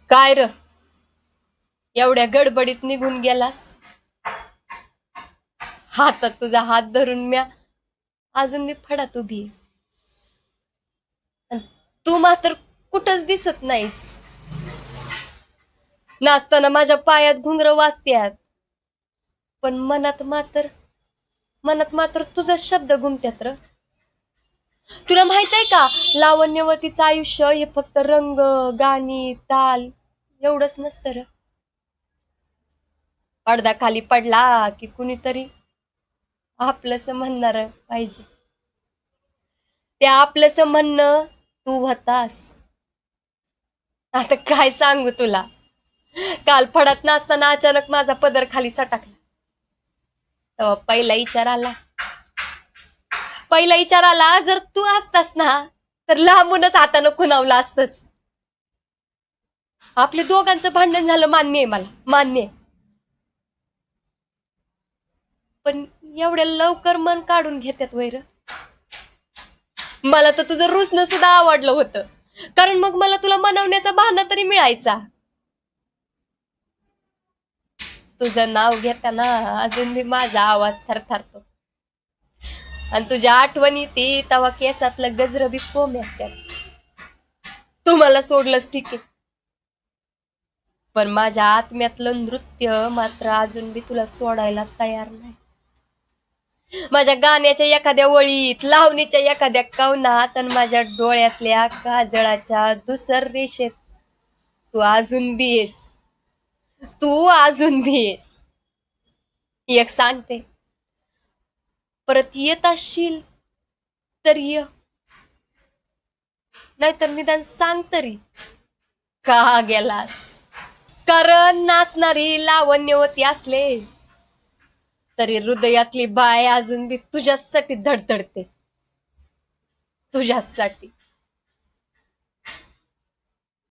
काय र, एवढ्या गडबडीत निघून गेलास? हातात तुझा हात धरून म्या अजून मी फडात उभी आहे. अन तू मात्र कुठंच दिसत नाहीस. नाचताना माझ्या पायात घुंगर वाजत्यात, पण मनात मात्र तुझा शब्द घुमत्यात र. तुला माहित आहे का, लावण्यवतीचं आयुष्य हे फक्त रंग, गाणी, ताल एवढंच नसतं र. पडदा खाली पडला की कुणीतरी आपलंस म्हणणार पाहिजे. ते आपलंस म्हणणं तू होतास. आता काय सांगू तुला, काल फडात नाचताना अचानक माझा पदर खाली सटकला. तेव्हा पहिला विचार आला, जर तू असतास ना तर लांबूनच हातानं खुणावलं असतस. आपले दोघांचं भांडण झालं मान्य आहे, मला मान्य आहे. पण एवढ्या लवकर मन काढून घेतात वैर. मला तर तुझं रुसणं सुद्धा आवडलं होतं, कारण मग मला तुला मनवण्याचा बहाणा तरी मिळायचा. तुझं नाव घेताना अजून मी माझा आवाज थरथरतो. आणि तुझ्या आठवणी ती तवा केसातलं गजरबी कोंब असतात. तुम्हाला सोडलंच ठीक आहे, पण माझ्या आत्म्यातलं नृत्य मात्र अजून बी तुला सोडायला तयार नाही. माझ्या गाण्याच्या एखाद्या वळीत, लावणीच्या एखाद्या कवनात आणि माझ्या डोळ्यातल्या काजळाच्या दुसर रेषेत तू अजून बी येस. तू अजून बी येस. एक सांगते, परत येत असशील तर ये, नाहीतर निदान सांग तरी का गेलास. कारण नाचणारी लावण्यवती असले तरी हृदयातली बाय अजून बी तुझ्यासाठी धडधडते. तुझ्यासाठी.